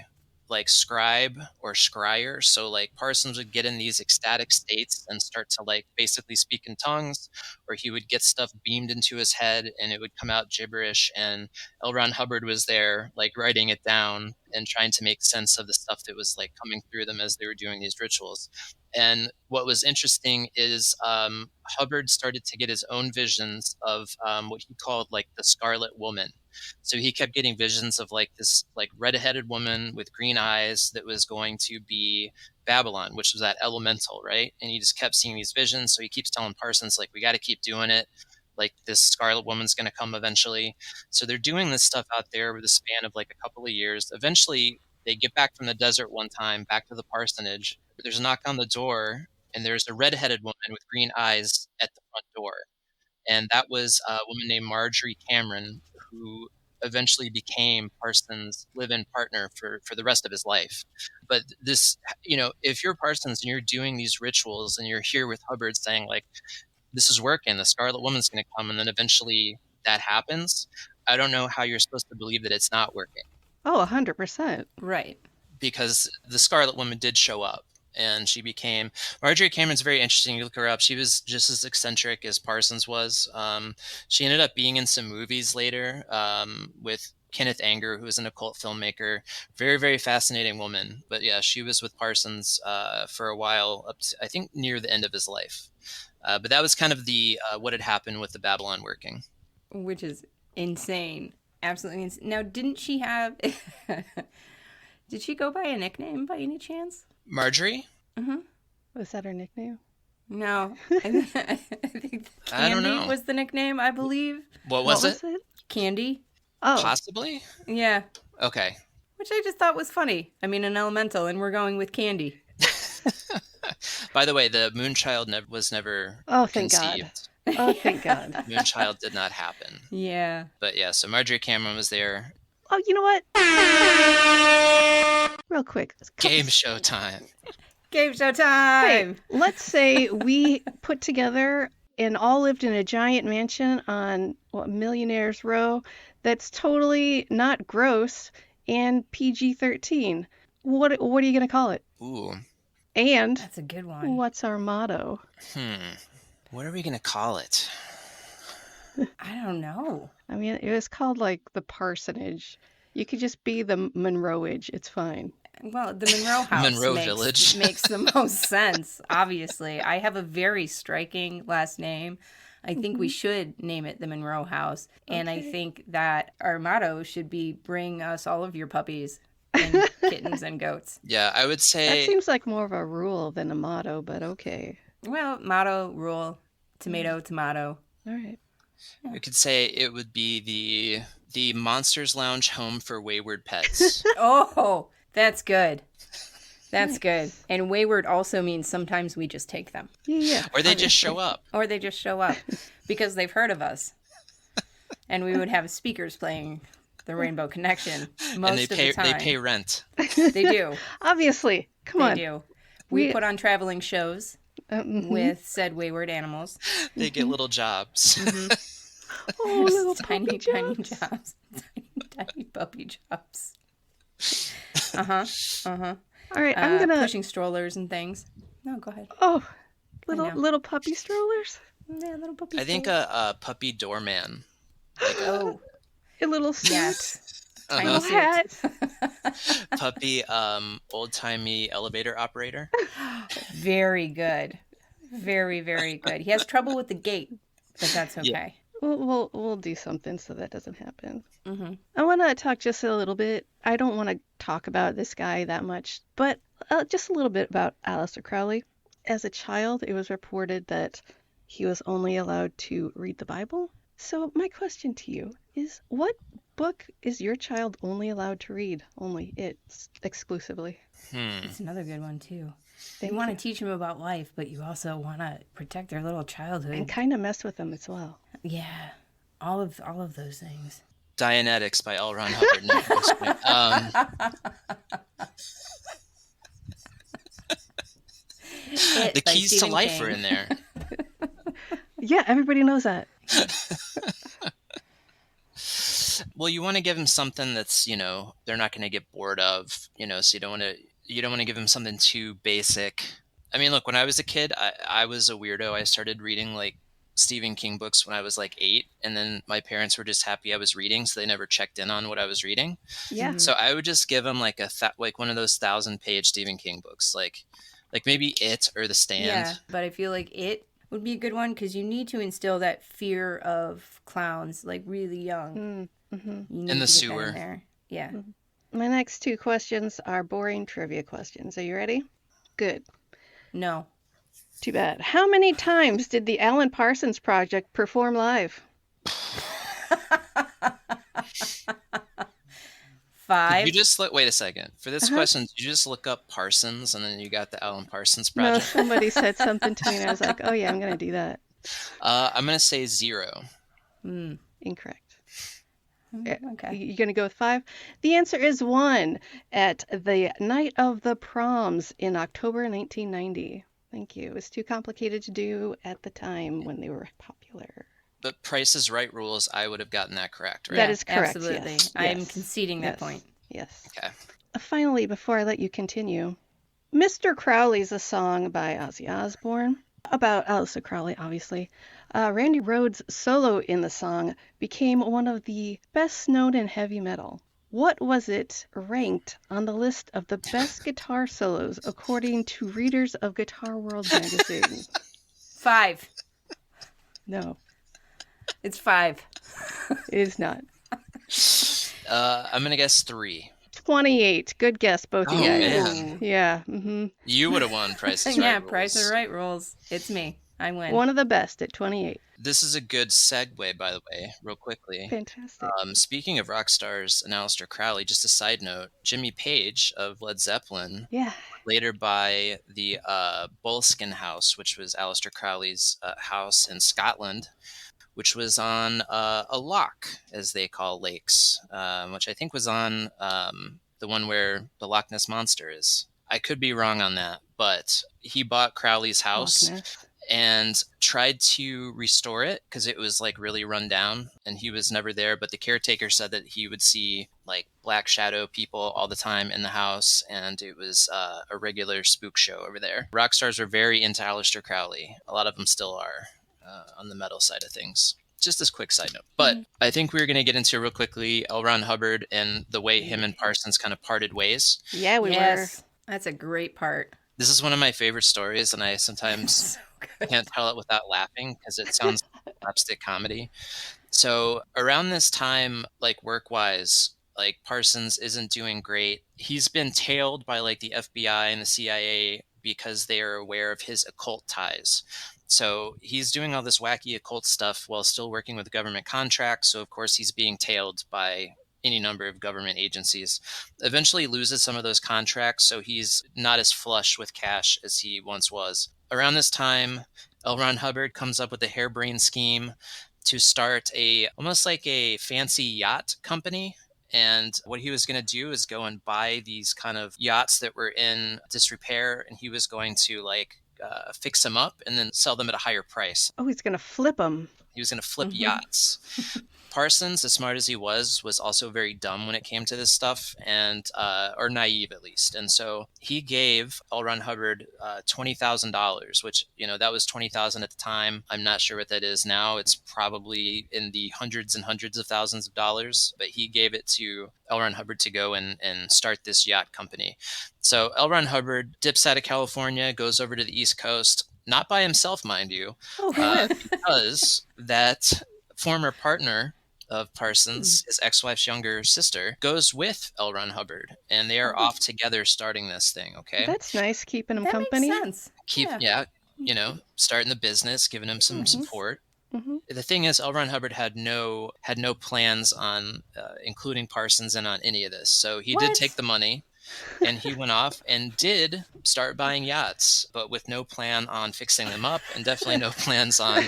scribe or scryer. So like Parsons would get in these ecstatic states and start to like basically speak in tongues, or he would get stuff beamed into his head and it would come out gibberish. And L. Ron Hubbard was there like writing it down and trying to make sense of the stuff that was like coming through them as they were doing these rituals. And what was interesting is Hubbard started to get his own visions of what he called like the Scarlet Woman. So he kept getting visions of like this like red-headed woman with green eyes that was going to be Babylon, which was that elemental, right? And he just kept seeing these visions. So he keeps telling Parsons, like, we got to keep doing it. Like this Scarlet Woman's going to come eventually. So they're doing this stuff out there over the span of like a couple of years. Eventually they get back from the desert one time, back to the parsonage. There's a knock on the door, and there's a red-headed woman with green eyes at the front door. And that was a woman named Marjorie Cameron, who eventually became Parsons' live-in partner for the rest of his life. But this, if you're Parsons and you're doing these rituals and you're here with Hubbard saying, like, this is working, the Scarlet Woman's going to come, and then eventually that happens, I don't know how you're supposed to believe that it's not working. Oh, 100%. Right. Because the Scarlet Woman did show up. And she became Marjorie Cameron's very interesting. You look her up. She was just as eccentric as Parsons was. She ended up being in some movies later with Kenneth Anger, who was an occult filmmaker. Very, very fascinating woman. But yeah, she was with Parsons for a while, up to, I think, near the end of his life. But that was kind of the what had happened with the Babylon Working, which is insane, absolutely insane. Now, didn't she have? Did she go by a nickname by any chance? Marjorie? Mm-hmm. Was that her nickname? No. I think Candy was the nickname, I believe. What was it? Candy. Oh. Possibly? Yeah. Okay. Which I just thought was funny. I mean, an elemental, and we're going with Candy. By the way, the Moonchild was never thank conceived. God. Oh, thank God. Moonchild did not happen. Yeah. But yeah, so Marjorie Cameron was there. Oh, you know what? Real quick. Game show time. Game show time. Hey, let's say we put together and all lived in a giant mansion on Millionaire's Row that's totally not gross and PG-13. What are you going to call it? Ooh. And that's a good one. What's our motto? What are we going to call it? I don't know. I mean, it was called like the Parsonage. You could just be the Monroeage. It's fine. Well, the Monroe house Village makes the most sense, obviously. I have a very striking last name. I think we should name it the Monroe House. And I Okay. think that our motto should be bring us all of your puppies and kittens and goats. Yeah, I would That say seems like more of a rule than a motto, but okay. Well, motto, rule, tomato, tomato. All right. we could say it would be the Monsters Lounge home for wayward pets. Oh, that's good. That's good. And wayward also means sometimes we just take them. Yeah. Or they just show up. Or they just show up because they've heard of us. And we would have speakers playing the Rainbow Connection most And of the time. they pay rent. They do. Obviously. Come They on. do. We We- put on traveling shows with said wayward animals. They get little jobs. Oh, little Tiny, puppy tiny jobs. jobs. Tiny puppy jobs. Uh-huh. Uh-huh. All right, I'm gonna. Pushing strollers and things. No, go ahead. Oh, know. little puppy strollers. Yeah, little puppy I think strollers. a puppy doorman. Oh, A little suit. yes. Tiny Little suit. hat. Puppy old-timey elevator operator. Very good. Very, very good. He has trouble with the gate, but that's okay. We'll do something so that doesn't happen. Mm-hmm. I want to talk just a little bit. I don't want to talk about this guy that much, but just a little bit about Aleister Crowley. As a child, it was reported that he was only allowed to read the Bible. So my question to you is, what book is your child only allowed to read? Only it's exclusively. It's another good one, too. Thank You want to teach them about life, but you also want to protect their little childhood. And kind of mess with them as well. Yeah. All of those things. Dianetics by L. Ron Hubbard. The by keys to Stephen life King. are in there. Yeah, everybody knows that. Well, you want to give them something that's, they're not going to get bored of, so you don't want to give them something too basic. I mean, look, when I was a kid, I was a weirdo. I started reading like Stephen King books when I was like 8, and then my parents were just happy I was reading, so they never checked in on what I was reading. Yeah. So I would just give them like like one of those 1,000-page Stephen King books, like maybe It or The Stand. Yeah, but I feel like It would be a good one because you need to instill that fear of clowns like really young. Mm-hmm. You need In the to get that sewer. in there. Yeah. My next two questions are boring trivia questions. Are you ready? Good. No. Too bad. How many times did the Alan Parsons Project perform live? 5. You just wait a second. For this question, did you just look up Parsons and then you got the Alan Parsons No, Project? somebody said something to me and I was like, oh yeah, I'm going to do that. I'm going to say 0. Incorrect. Okay. You're going to go with 5? The answer is 1 at the night of the proms in October 1990. Thank you. It was too complicated to do at the time when they were popular. But Price is Right rules, I would have gotten that correct, right? That is correct. Absolutely. Yes. I'm Yes. conceding that Yes. point. Yes. Okay. Finally, before I let you continue, Mr. Crowley is a song by Ozzy Osbourne about Aleister Crowley, obviously. Randy Rhoads' solo in the song became one of the best known in heavy metal. What was it ranked on the list of the best guitar solos according to readers of Guitar World magazine? 5. No, It's 5. it is not. I'm going to guess 3. 28. Good guess, both of Oh, you guys. man. Yeah. You would have won Price is Right Yeah, rules. Price is Right rules. It's me. I win. One of the best at 28. This is a good segue, by the way, real quickly. Fantastic. Speaking of rock stars and Aleister Crowley, just a side note, Jimmy Page of Led Zeppelin, Yeah. later by the Boleskine House, which was Aleister Crowley's house in Scotland, which was on a loch, as they call lakes, which I think was on the one where the Loch Ness Monster is. I could be wrong on that, but he bought Crowley's house Loch Ness. and tried to restore it because it was like really run down and he was never there. But the caretaker said that he would see like black shadow people all the time in the house, and it was a regular spook show over there. Rock stars were very into Aleister Crowley. A lot of them still are on the metal side of things. Just this quick side note. But I think we're going to get into real quickly L. Ron Hubbard and the way him and Parsons kind of parted ways. Yeah, we yes. That's a great part. This is one of my favorite stories, and I sometimes can't tell it without laughing because it sounds like slapstick comedy. So around this time, like work-wise, like Parsons isn't doing great. He's been tailed by like the FBI and the CIA because they are aware of his occult ties. So he's doing all this wacky occult stuff while still working with government contracts. So of course he's being tailed by any number of government agencies. Eventually loses some of those contracts, so he's not as flush with cash as he once was. Around this time, L. Ron Hubbard comes up with a harebrained scheme to start almost like a fancy yacht company. And what he was going to do is go and buy these kind of yachts that were in disrepair, and he was going to fix them up and then sell them at a higher price. Oh, he's going to flip them. He was going to flip yachts. Parsons, as smart as he was also very dumb when it came to this stuff, and or naive at least. And so he gave L. Ron Hubbard $20,000, which, that was $20,000 at the time. I'm not sure what that is now. It's probably in the hundreds and hundreds of thousands of dollars. But he gave it to L. Ron Hubbard to go and start this yacht company. So L. Ron Hubbard dips out of California, goes over to the East Coast, not by himself, mind you, because that former partner of Parsons, his ex-wife's younger sister, goes with L. Ron Hubbard, and they are off together starting this thing. Okay, that's nice, keeping him company. Makes sense. Starting the business, giving him some support. The thing is, L. Ron Hubbard had no plans on including Parsons in on any of this, so he did take the money. And he went off and did start buying yachts, but with no plan on fixing them up, and definitely no plans on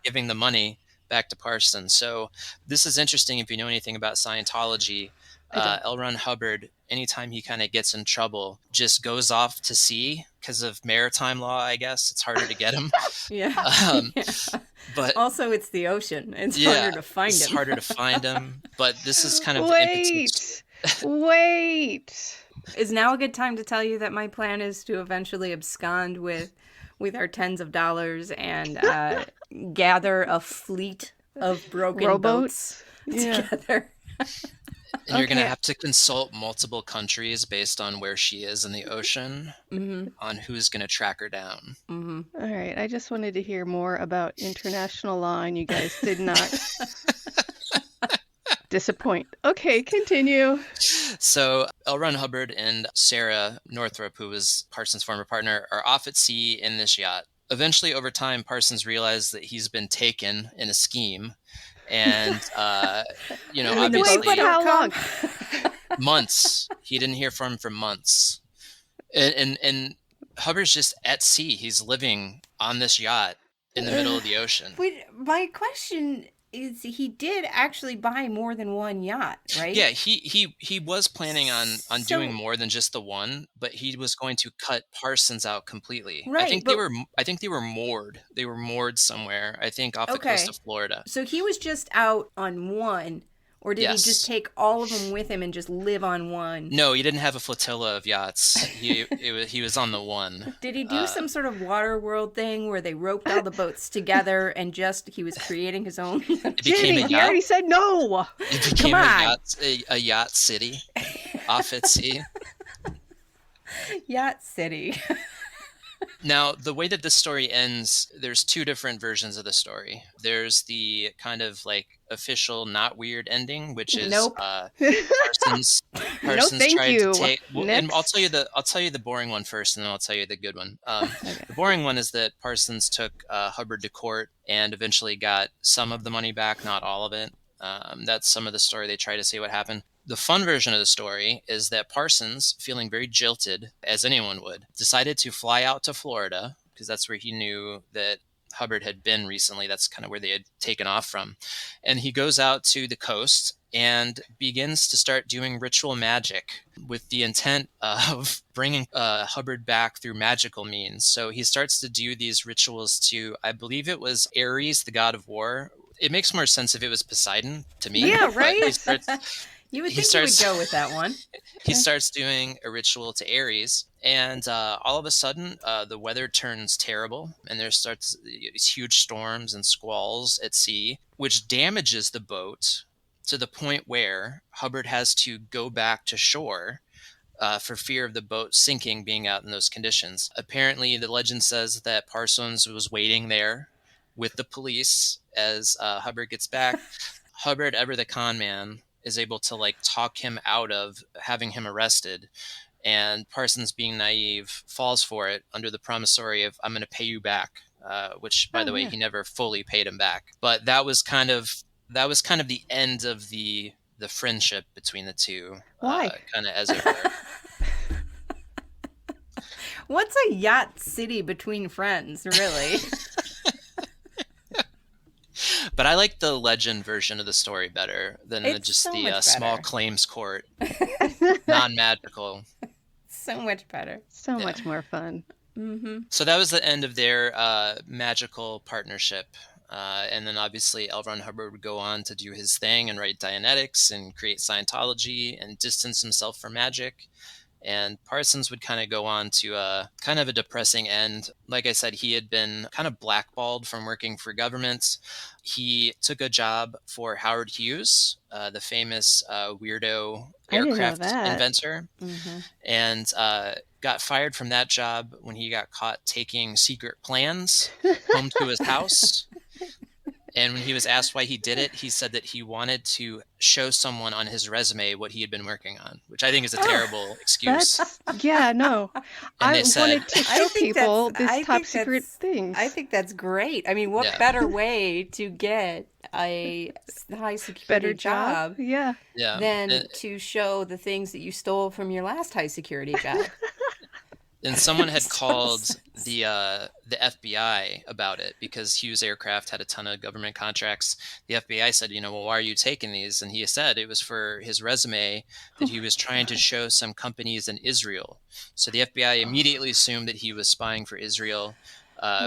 giving the money back to Parsons. So this is interesting if you know anything about Scientology. L. Ron Hubbard, anytime he kind of gets in trouble, just goes off to sea because of maritime law, I guess. It's harder to get him. But also it's the ocean. It's harder to find him. It's harder to find him. But this is kind of Wait. Is now a good time to tell you that my plan is to eventually abscond with our tens of dollars and gather a fleet of broken boats together. And you're going to have to consult multiple countries based on where she is in the ocean on who's going to track her down. All right. I just wanted to hear more about international law, and you guys did not disappoint. Okay, continue. So L. Ron Hubbard and Sarah Northrup, who was Parsons' former partner, are off at sea in this yacht. Eventually, over time, Parsons realized that he's been taken in a scheme. And, obviously... Wait, but how long? Months. He didn't hear from him for months. And Hubbard's just at sea. He's living on this yacht in the middle of the ocean. Wait, my question is, he did actually buy more than one yacht, right? Yeah, he was planning on doing more than just the one, but he was going to cut Parsons out completely. Right, I think they were moored. They were moored somewhere, I think off the coast of Florida. So he was just out on one, or did he just take all of them with him and just live on one? No, he didn't have a flotilla of yachts. He was on the one. Did he do some sort of water world thing where they roped all the boats together and he was creating his own? It became a yacht. He already said no. It became a yacht city off at sea. Yacht city. Now, the way that this story ends, there's two different versions of the story. There's the kind of like official, not weird ending, which is Parsons tried to take. Well, and I'll tell you the boring one first, and then I'll tell you the good one. The boring one is that Parsons took Hubbard to court and eventually got some of the money back, not all of it. That's some of the story. They try to say what happened. The fun version of the story is that Parsons, feeling very jilted, as anyone would, decided to fly out to Florida, because that's where he knew that Hubbard had been recently. That's kind of where they had taken off from. And he goes out to the coast and begins to start doing ritual magic with the intent of bringing Hubbard back through magical means. So he starts to do these rituals to, I believe it was Ares, the god of war. It makes more sense if it was Poseidon to me. Yeah, right? You would think he would go with that one. He starts doing a ritual to Ares, and all of a sudden, the weather turns terrible, and there starts these huge storms and squalls at sea, which damages the boat to the point where Hubbard has to go back to shore for fear of the boat sinking being out in those conditions. Apparently, the legend says that Parsons was waiting there with the police as Hubbard gets back. Hubbard, ever the con man, is able to like talk him out of having him arrested. And Parsons, being naive, falls for it under the promissory of "I'm going to pay you back," which, by the way, he never fully paid him back. But that was kind of the end of the friendship between the two. Why? Kind of as it were. What's a yacht city between friends, really? But I like the legend version of the story better than just so the much small better. claims court, non-magical. So much better. So much more fun. Mm-hmm. So that was the end of their magical partnership. And then obviously L. Ron Hubbard would go on to do his thing and write Dianetics and create Scientology and distance himself from magic. And Parsons would kind of go on to kind of a depressing end. Like I said, he had been kind of blackballed from working for governments. He took a job for Howard Hughes, the famous weirdo aircraft inventor, and got fired from that job when he got caught taking secret plans home to his house. And when he was asked why he did it, he said that he wanted to show someone on his resume what he had been working on, which I think is a terrible excuse. No. I wanted to show people this top secret thing. I think that's great. I mean, what better way to get a high security job than to show the things that you stole from your last high security job? And someone had called the FBI about it because Hughes Aircraft had a ton of government contracts. The FBI said, well, why are you taking these? And he said it was for his resume that he was trying to show some companies in Israel. So the FBI immediately assumed that he was spying for Israel,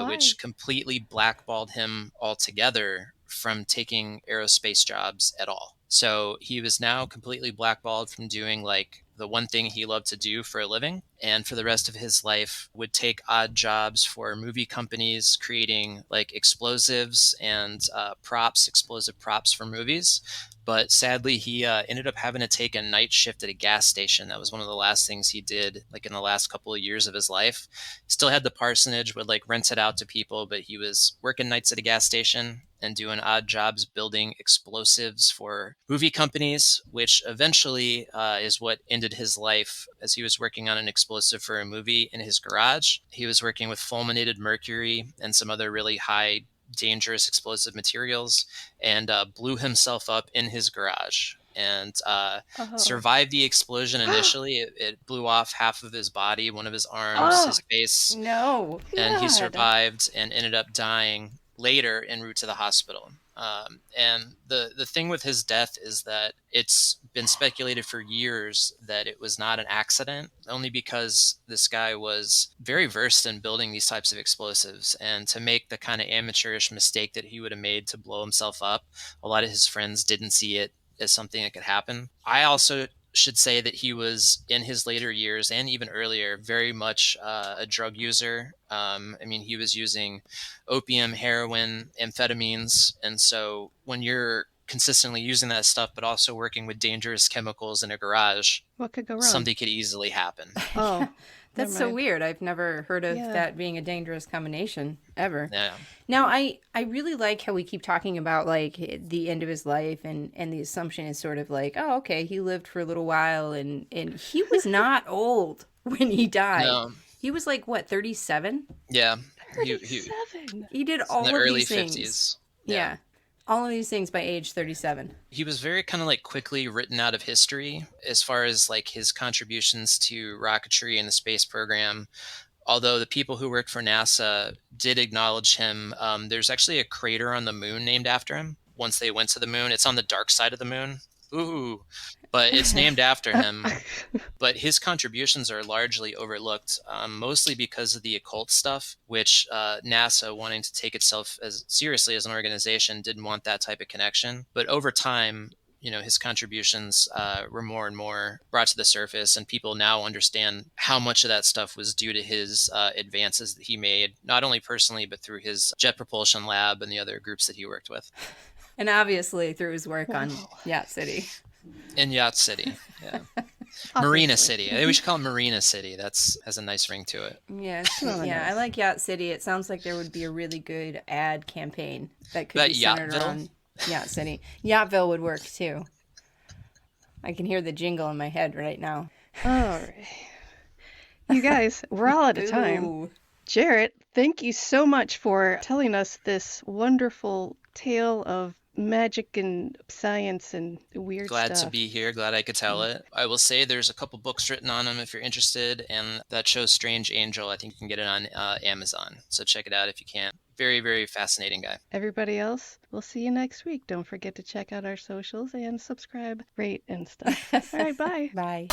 which completely blackballed him altogether from taking aerospace jobs at all. So he was now completely blackballed from doing like the one thing he loved to do for a living, and for the rest of his life would take odd jobs for movie companies creating like explosives and explosive props for movies. But sadly, he ended up having to take a night shift at a gas station. That was one of the last things he did, like in the last couple of years of his life. Still had the parsonage, would like rent it out to people, but he was working nights at a gas station and doing odd jobs building explosives for movie companies, which eventually is what ended his life, as he was working on an explosive for a movie in his garage. He was working with fulminated mercury and some other really high dangerous explosive materials, and blew himself up in his garage and survived the explosion initially. It blew off half of his body, one of his arms, his face. No. And he survived and ended up dying later en route to the hospital. And the thing with his death is that it's been speculated for years that it was not an accident, only because this guy was very versed in building these types of explosives. And to make the kind of amateurish mistake that he would have made to blow himself up, a lot of his friends didn't see it as something that could happen. I also should say that he was, in his later years and even earlier, very much a drug user. I mean, he was using opium, heroin, amphetamines. And so when you're consistently using that stuff, but also working with dangerous chemicals in a garage, what could go wrong? Something could easily happen. That's so weird. I've never heard of that being a dangerous combination ever. Yeah. Now, I really like how we keep talking about like the end of his life, and the assumption is sort of like, oh, okay, he lived for a little while, and he was not old when he died. No. He was like, what, 37? Yeah. 37. He did all in of the early these things. 50s. Yeah. All of these things by age 37. He was very kind of like quickly written out of history as far as like his contributions to rocketry and the space program. Although the people who worked for NASA did acknowledge him. There's actually a crater on the moon named after him. Once they went to the moon, it's on the dark side of the moon. Ooh, but it's named after him. But his contributions are largely overlooked, mostly because of the occult stuff, which NASA, wanting to take itself as seriously as an organization, didn't want that type of connection. But over time, his contributions were more and more brought to the surface, and people now understand how much of that stuff was due to his advances that he made, not only personally, but through his Jet Propulsion Lab and the other groups that he worked with. And obviously through his work on Yacht City. In Yacht City, yeah. Marina Obviously. City. I think we should call it Marina City. Has a nice ring to it. Yes, Oh, yeah, I nice. like Yacht City. It sounds like there would be a really good ad campaign that could But be centered Yachtville? around Yacht City. Yachtville would work too. I can hear the jingle in my head right now. All right. You guys, we're all out of time. Ooh. Jarrett, thank you so much for telling us this wonderful tale of magic and science and weird Glad stuff. to be here. Glad I could tell it. I will say there's a couple books written on them if you're interested, and that show Strange Angel, I think you can get it on Amazon. So check it out if you can. Very, very fascinating guy. Everybody else, we'll see you next week. Don't forget to check out our socials and subscribe, rate, and stuff. All right, bye. Bye.